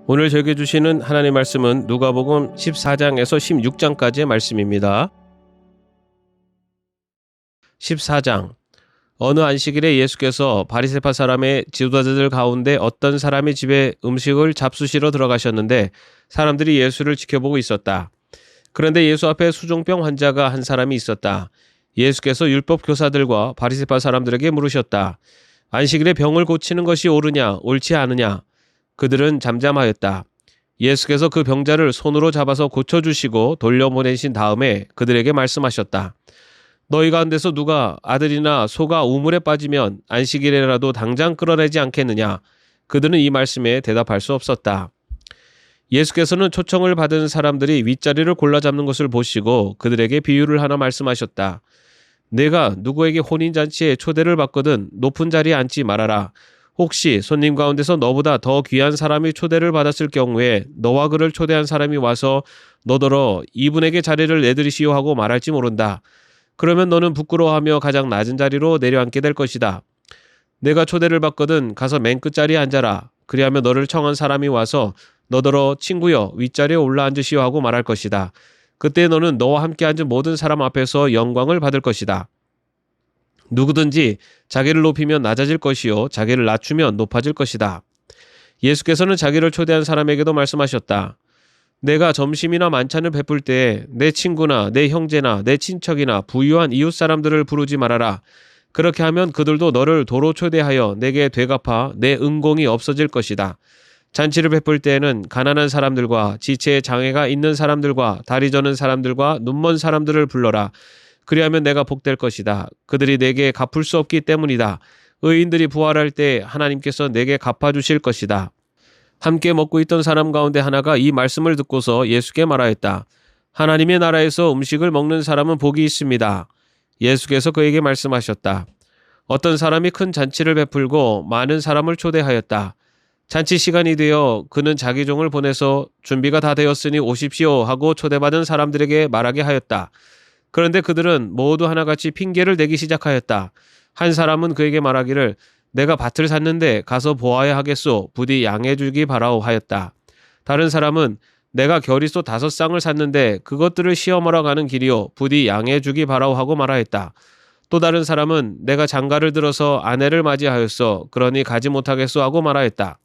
오늘 저에게 주시는 하나님의 말씀은 누가복음 14장에서 16장까지의 말씀입니다. 14장. 어느 안식일에 예수께서 바리새파 사람의 지도자들 가운데 어떤 사람의 집에 음식을 잡수시러 들어가셨는데 사람들이 예수를 지켜보고 있었다. 그런데 예수 앞에 수종병 환자가 한 사람이 있었다. 예수께서 율법 교사들과 바리새파 사람들에게 물으셨다. 안식일에 병을 고치는 것이 옳으냐 옳지 않으냐? 그들은 잠잠하였다. 예수께서 그 병자를 손으로 잡아서 고쳐주시고 돌려보내신 다음에 그들에게 말씀하셨다. 너희 가운데서 누가 아들이나 소가 우물에 빠지면 안식일에라도 당장 끌어내지 않겠느냐? 그들은 이 말씀에 대답할 수 없었다. 예수께서는 초청을 받은 사람들이 윗자리를 골라 잡는 것을 보시고 그들에게 비유를 하나 말씀하셨다. 내가 누구에게 혼인잔치에 초대를 받거든 높은 자리에 앉지 말아라. 혹시 손님 가운데서 너보다 더 귀한 사람이 초대를 받았을 경우에 너와 그를 초대한 사람이 와서 너더러 이분에게 자리를 내드리시오 하고 말할지 모른다. 그러면 너는 부끄러워하며 가장 낮은 자리로 내려앉게 될 것이다. 내가 초대를 받거든 가서 맨 끝자리에 앉아라. 그리하면 너를 청한 사람이 와서 너더러 친구여 윗자리에 올라앉으시오 하고 말할 것이다. 그때 너는 너와 함께 앉은 모든 사람 앞에서 영광을 받을 것이다. 누구든지 자기를 높이면 낮아질 것이요 자기를 낮추면 높아질 것이다. 예수께서는 자기를 초대한 사람에게도 말씀하셨다. 내가 점심이나 만찬을 베풀 때에 내 친구나 내 형제나 내 친척이나 부유한 이웃 사람들을 부르지 말아라. 그렇게 하면 그들도 너를 도로 초대하여 내게 되갚아 내 은공이 없어질 것이다. 잔치를 베풀 때에는 가난한 사람들과 지체에 장애가 있는 사람들과 다리 저는 사람들과 눈먼 사람들을 불러라. 그리하면 내가 복될 것이다. 그들이 내게 갚을 수 없기 때문이다. 의인들이 부활할 때 하나님께서 내게 갚아주실 것이다. 함께 먹고 있던 사람 가운데 하나가 이 말씀을 듣고서 예수께 말하였다. 하나님의 나라에서 음식을 먹는 사람은 복이 있습니다. 예수께서 그에게 말씀하셨다. 어떤 사람이 큰 잔치를 베풀고 많은 사람을 초대하였다. 잔치 시간이 되어 그는 자기 종을 보내서 준비가 다 되었으니 오십시오 하고 초대받은 사람들에게 말하게 하였다. 그런데 그들은 모두 하나같이 핑계를 대기 시작하였다. 한 사람은 그에게 말하기를 내가 밭을 샀는데 가서 보아야 하겠소. 부디 양해 주기 바라오 하였다. 다른 사람은 내가 겨리소 5쌍을 샀는데 그것들을 시험하러 가는 길이요. 부디 양해 주기 바라오 하고 말하였다. 또 다른 사람은 내가 장가를 들어서 아내를 맞이하였소. 그러니 가지 못하겠소 하고 말하였다.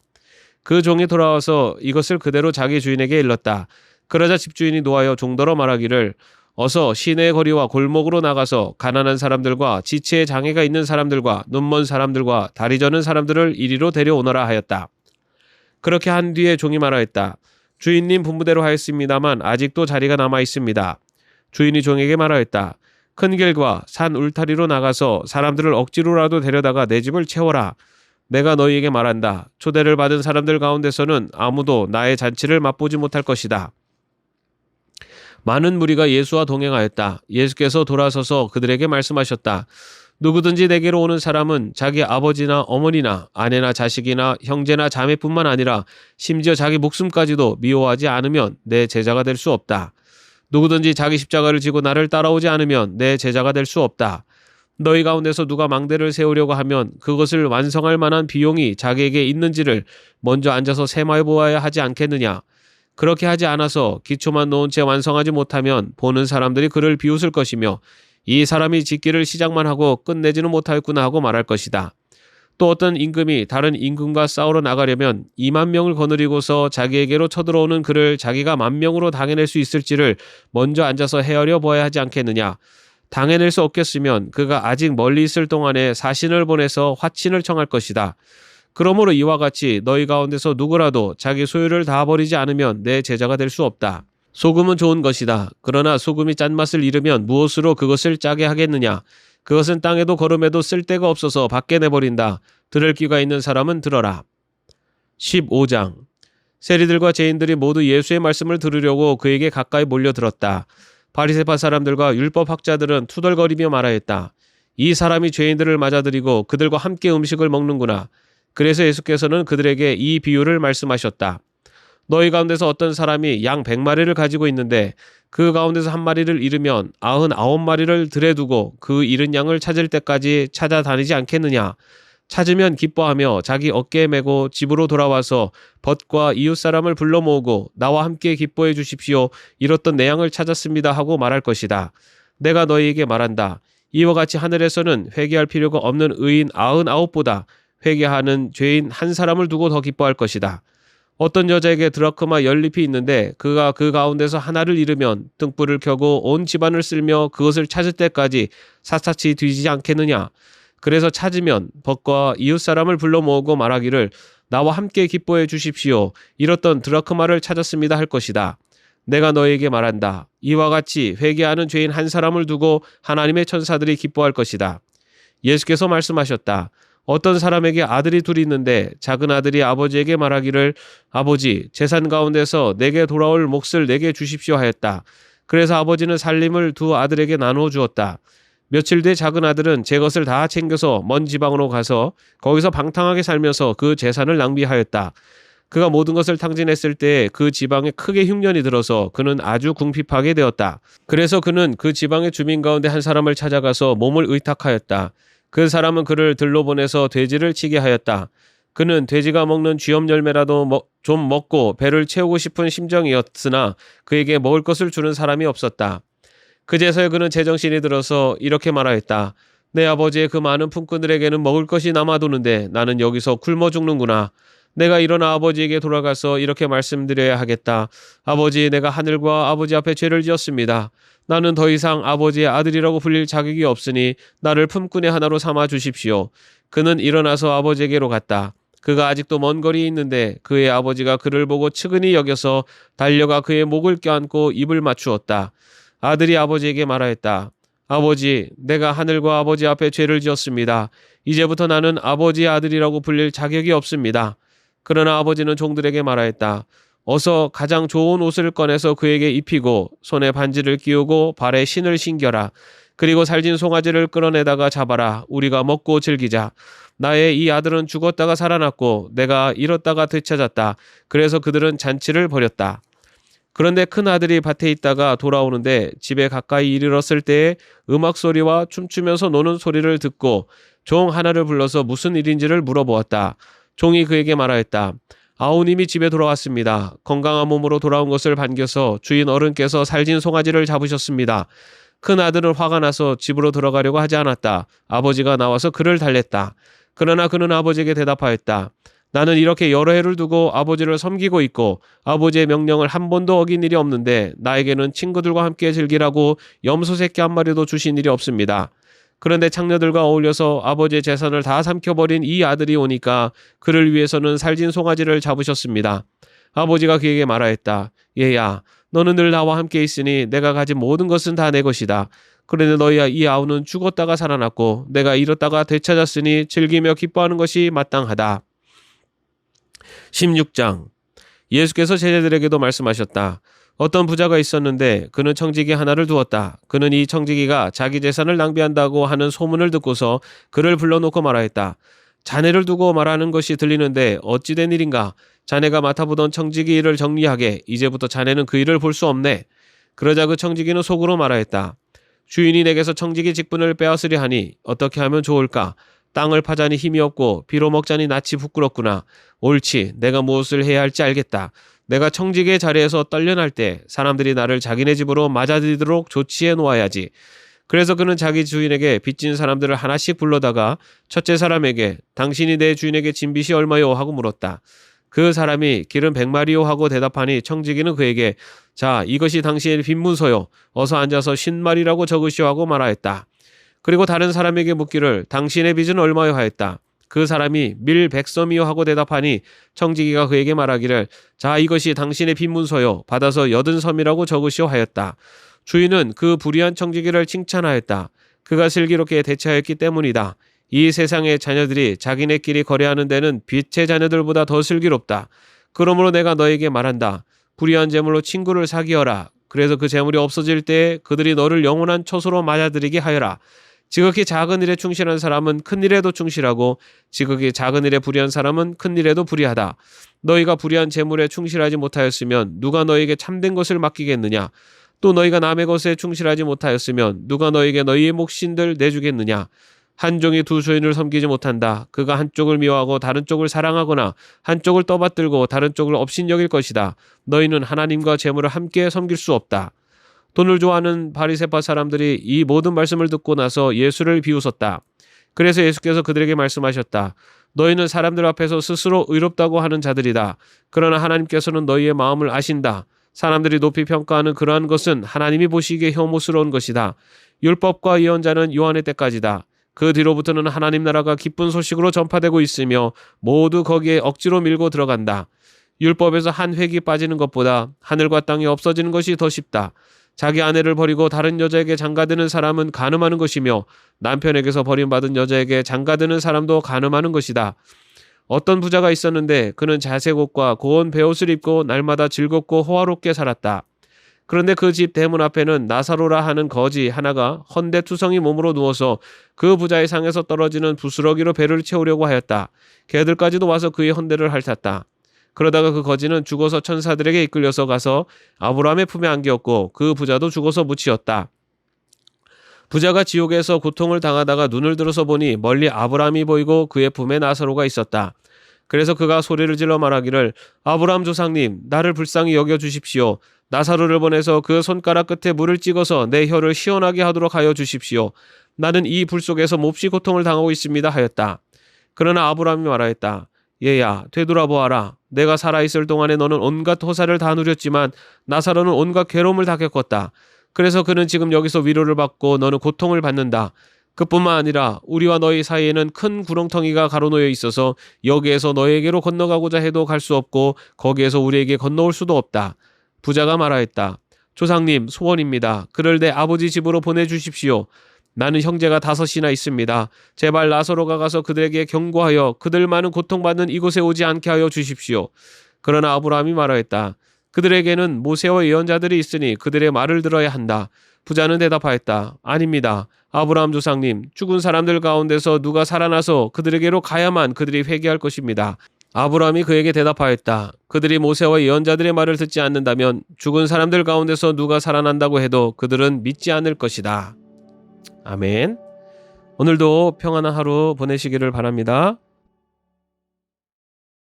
그 종이 돌아와서 이것을 그대로 자기 주인에게 일렀다. 그러자 집주인이 노하여 종더러 말하기를 어서 시내 거리와 골목으로 나가서 가난한 사람들과 지체에 장애가 있는 사람들과 눈먼 사람들과 다리 저는 사람들을 이리로 데려오너라 하였다. 그렇게 한 뒤에 종이 말하였다. 주인님 분부대로 하였습니다만 아직도 자리가 남아 있습니다. 주인이 종에게 말하였다. 큰 길과 산 울타리로 나가서 사람들을 억지로라도 데려다가 내 집을 채워라. 내가 너희에게 말한다. 초대를 받은 사람들 가운데서는 아무도 나의 잔치를 맛보지 못할 것이다. 많은 무리가 예수와 동행하였다. 예수께서 돌아서서 그들에게 말씀하셨다. 누구든지 내게로 오는 사람은 자기 아버지나 어머니나 아내나 자식이나 형제나 자매뿐만 아니라 심지어 자기 목숨까지도 미워하지 않으면 내 제자가 될 수 없다. 누구든지 자기 십자가를 지고 나를 따라오지 않으면 내 제자가 될 수 없다. 너희 가운데서 누가 망대를 세우려고 하면 그것을 완성할 만한 비용이 자기에게 있는지를 먼저 앉아서 세마해 보아야 하지 않겠느냐. 그렇게 하지 않아서 기초만 놓은 채 완성하지 못하면 보는 사람들이 그를 비웃을 것이며 이 사람이 짓기를 시작만 하고 끝내지는 못하였구나 하고 말할 것이다. 또 어떤 임금이 다른 임금과 싸우러 나가려면 2만 명을 거느리고서 자기에게로 쳐들어오는 그를 자기가 10,000명으로 당해낼 수 있을지를 먼저 앉아서 헤아려 보아야 하지 않겠느냐. 당해낼 수 없겠으면 그가 아직 멀리 있을 동안에 사신을 보내서 화친을 청할 것이다. 그러므로 이와 같이 너희 가운데서 누구라도 자기 소유를 다 버리지 않으면 내 제자가 될 수 없다. 소금은 좋은 것이다. 그러나 소금이 짠맛을 잃으면 무엇으로 그것을 짜게 하겠느냐. 그것은 땅에도 거름에도 쓸데가 없어서 밖에 내버린다. 들을 귀가 있는 사람은 들어라. 15장. 세리들과 죄인들이 모두 예수의 말씀을 들으려고 그에게 가까이 몰려들었다. 바리새파 사람들과 율법학자들은 투덜거리며 말하였다. 이 사람이 죄인들을 맞아들이고 그들과 함께 음식을 먹는구나. 그래서 예수께서는 그들에게 이 비유를 말씀하셨다. 너희 가운데서 어떤 사람이 양 100마리를 가지고 있는데 그 가운데서 한 마리를 잃으면 99마리를 들에 두고 그 잃은 양을 찾을 때까지 찾아다니지 않겠느냐. 찾으면 기뻐하며 자기 어깨에 메고 집으로 돌아와서 벗과 이웃 사람을 불러 모으고 나와 함께 기뻐해 주십시오. 잃었던 내 양을 찾았습니다 하고 말할 것이다. 내가 너희에게 말한다. 이와 같이 하늘에서는 회개할 필요가 없는 의인 99보다 회개하는 죄인 한 사람을 두고 더 기뻐할 것이다. 어떤 여자에게 드라크마 10립이 있는데 그가 그 가운데서 하나를 잃으면 등불을 켜고 온 집안을 쓸며 그것을 찾을 때까지 샅샅이 뒤지지 않겠느냐. 그래서 찾으면 벗과 이웃 사람을 불러 모으고 말하기를 나와 함께 기뻐해 주십시오. 잃었던 드라크마를 찾았습니다 할 것이다. 내가 너에게 말한다. 이와 같이 회개하는 죄인 한 사람을 두고 하나님의 천사들이 기뻐할 것이다. 예수께서 말씀하셨다. 어떤 사람에게 아들이 둘이 있는데 작은 아들이 아버지에게 말하기를 아버지 재산 가운데서 내게 돌아올 몫을 내게 주십시오 하였다. 그래서 아버지는 살림을 두 아들에게 나누어 주었다. 며칠 뒤 작은 아들은 제 것을 다 챙겨서 먼 지방으로 가서 거기서 방탕하게 살면서 그 재산을 낭비하였다. 그가 모든 것을 탕진했을 때 그 지방에 크게 흉년이 들어서 그는 아주 궁핍하게 되었다. 그래서 그는 그 지방의 주민 가운데 한 사람을 찾아가서 몸을 의탁하였다. 그 사람은 그를 들로 보내서 돼지를 치게 하였다. 그는 돼지가 먹는 쥐염 열매라도 좀 먹고 배를 채우고 싶은 심정이었으나 그에게 먹을 것을 주는 사람이 없었다. 그제서야 그는 제정신이 들어서 이렇게 말하였다. 내 아버지의 그 많은 품꾼들에게는 먹을 것이 남아도는데 나는 여기서 굶어 죽는구나. 내가 일어나 아버지에게 돌아가서 이렇게 말씀드려야 하겠다. 아버지, 내가 하늘과 아버지 앞에 죄를 지었습니다. 나는 더 이상 아버지의 아들이라고 불릴 자격이 없으니 나를 품꾼의 하나로 삼아 주십시오. 그는 일어나서 아버지에게로 갔다. 그가 아직도 먼 거리에 있는데 그의 아버지가 그를 보고 측은히 여겨서 달려가 그의 목을 껴안고 입을 맞추었다. 아들이 아버지에게 말하였다. 아버지, 내가 하늘과 아버지 앞에 죄를 지었습니다. 이제부터 나는 아버지의 아들이라고 불릴 자격이 없습니다. 그러나 아버지는 종들에게 말하였다. 어서 가장 좋은 옷을 꺼내서 그에게 입히고 손에 반지를 끼우고 발에 신을 신겨라. 그리고 살진 송아지를 끌어내다가 잡아라. 우리가 먹고 즐기자. 나의 이 아들은 죽었다가 살아났고 내가 잃었다가 되찾았다. 그래서 그들은 잔치를 벌였다. 그런데 큰 아들이 밭에 있다가 돌아오는데 집에 가까이 이르렀을 때에 음악 소리와 춤추면서 노는 소리를 듣고 종 하나를 불러서 무슨 일인지를 물어보았다. 종이 그에게 말하였다. 아우님이 집에 돌아왔습니다. 건강한 몸으로 돌아온 것을 반겨서 주인 어른께서 살진 송아지를 잡으셨습니다. 큰 아들은 화가 나서 집으로 들어가려고 하지 않았다. 아버지가 나와서 그를 달랬다. 그러나 그는 아버지에게 대답하였다. 나는 이렇게 여러 해를 두고 아버지를 섬기고 있고 아버지의 명령을 한 번도 어긴 일이 없는데 나에게는 친구들과 함께 즐기라고 염소 새끼 한 마리도 주신 일이 없습니다. 그런데 창녀들과 어울려서 아버지의 재산을 다 삼켜버린 이 아들이 오니까 그를 위해서는 살진 송아지를 잡으셨습니다. 아버지가 그에게 말하였다. 얘야, 너는 늘 나와 함께 있으니 내가 가진 모든 것은 다 내 것이다. 그런데 너희야 이 아우는 죽었다가 살아났고 내가 잃었다가 되찾았으니 즐기며 기뻐하는 것이 마땅하다. 16장. 예수께서 제자들에게도 말씀하셨다. 어떤 부자가 있었는데 그는 청지기 하나를 두었다. 그는 이 청지기가 자기 재산을 낭비한다고 하는 소문을 듣고서 그를 불러놓고 말하였다. 자네를 두고 말하는 것이 들리는데 어찌 된 일인가? 자네가 맡아보던 청지기 일을 정리하게. 이제부터 자네는 그 일을 볼 수 없네. 그러자 그 청지기는 속으로 말하였다. 주인이 내게서 청지기 직분을 빼앗으려 하니 어떻게 하면 좋을까? 땅을 파자니 힘이 없고 비로 먹자니 낯이 부끄럽구나. 옳지, 내가 무엇을 해야 할지 알겠다. 내가 청지기의 자리에서 떨려날 때 사람들이 나를 자기네 집으로 맞아들이도록 조치해 놓아야지. 그래서 그는 자기 주인에게 빚진 사람들을 하나씩 불러다가 첫째 사람에게 당신이 내 주인에게 진 빚이 얼마요? 하고 물었다. 그 사람이 길은 100마리요 하고 대답하니 청지기는 그에게 자, 이것이 당신의 빚문서요. 어서 앉아서 50마리라고 적으시오 하고 말하였다. 그리고 다른 사람에게 묻기를 당신의 빚은 얼마요 하였다. 그 사람이 밀 100섬이요 하고 대답하니 청지기가 그에게 말하기를 자, 이것이 당신의 빚문서요. 받아서 80섬이라고 적으시오 하였다. 주인은 그 불의한 청지기를 칭찬하였다. 그가 슬기롭게 대처하였기 때문이다. 이 세상의 자녀들이 자기네끼리 거래하는 데는 빛의 자녀들보다 더 슬기롭다. 그러므로 내가 너에게 말한다. 불의한 재물로 친구를 사귀어라. 그래서 그 재물이 없어질 때에 그들이 너를 영원한 처소로 맞아들이게 하여라. 지극히 작은 일에 충실한 사람은 큰 일에도 충실하고 지극히 작은 일에 불의한 사람은 큰 일에도 불의하다. 너희가 불의한 재물에 충실하지 못하였으면 누가 너에게 참된 것을 맡기겠느냐? 또 너희가 남의 것에 충실하지 못하였으면 누가 너에게 너희의 몫인들 내주겠느냐? 한 종이 두 주인을 섬기지 못한다. 그가 한쪽을 미워하고 다른 쪽을 사랑하거나 한쪽을 떠받들고 다른 쪽을 업신여길 것이다. 너희는 하나님과 재물을 함께 섬길 수 없다. 돈을 좋아하는 바리새파 사람들이 이 모든 말씀을 듣고 나서 예수를 비웃었다. 그래서 예수께서 그들에게 말씀하셨다. 너희는 사람들 앞에서 스스로 의롭다고 하는 자들이다. 그러나 하나님께서는 너희의 마음을 아신다. 사람들이 높이 평가하는 그러한 것은 하나님이 보시기에 혐오스러운 것이다. 율법과 예언자는 요한의 때까지다. 그 뒤로부터는 하나님 나라가 기쁜 소식으로 전파되고 있으며 모두 거기에 억지로 밀고 들어간다. 율법에서 한 획이 빠지는 것보다 하늘과 땅이 없어지는 것이 더 쉽다. 자기 아내를 버리고 다른 여자에게 장가드는 사람은 간음하는 것이며 남편에게서 버림받은 여자에게 장가드는 사람도 간음하는 것이다. 어떤 부자가 있었는데 그는 자색 옷과 고운 베옷을 입고 날마다 즐겁고 호화롭게 살았다. 그런데 그 집 대문 앞에는 나사로라 하는 거지 하나가 헌데투성이 몸으로 누워서 그 부자의 상에서 떨어지는 부스러기로 배를 채우려고 하였다. 개들까지도 와서 그의 헌데를 핥았다. 그러다가 그 거지는 죽어서 천사들에게 이끌려서 가서 아브라함의 품에 안겼고 그 부자도 죽어서 묻히었다. 부자가 지옥에서 고통을 당하다가 눈을 들어서 보니 멀리 아브라함이 보이고 그의 품에 나사로가 있었다. 그래서 그가 소리를 질러 말하기를 아브라함 조상님, 나를 불쌍히 여겨주십시오. 나사로를 보내서 그 손가락 끝에 물을 찍어서 내 혀를 시원하게 하도록 하여 주십시오. 나는 이 불 속에서 몹시 고통을 당하고 있습니다 하였다. 그러나 아브라함이 말하였다. 얘야, 되돌아보아라. 내가 살아있을 동안에 너는 온갖 호사를 다 누렸지만 나사로는 온갖 괴로움을 다 겪었다. 그래서 그는 지금 여기서 위로를 받고 너는 고통을 받는다. 그뿐만 아니라 우리와 너희 사이에는 큰 구렁텅이가 가로놓여 있어서 여기에서 너에게로 건너가고자 해도 갈 수 없고 거기에서 우리에게 건너올 수도 없다. 부자가 말하였다. 조상님, 소원입니다. 그를 내 아버지 집으로 보내주십시오. 나는 형제가 5이나 있습니다. 제발 나사로가 가서 그들에게 경고하여 그들 많은 고통받는 이곳에 오지 않게 하여 주십시오. 그러나 아브라함이 말하였다. 그들에게는 모세와 예언자들이 있으니 그들의 말을 들어야 한다. 부자는 대답하였다. 아닙니다. 아브라함 조상님, 죽은 사람들 가운데서 누가 살아나서 그들에게로 가야만 그들이 회개할 것입니다. 아브라함이 그에게 대답하였다. 그들이 모세와 예언자들의 말을 듣지 않는다면 죽은 사람들 가운데서 누가 살아난다고 해도 그들은 믿지 않을 것이다. 아멘. 오늘도 평안한 하루 보내시기를 바랍니다.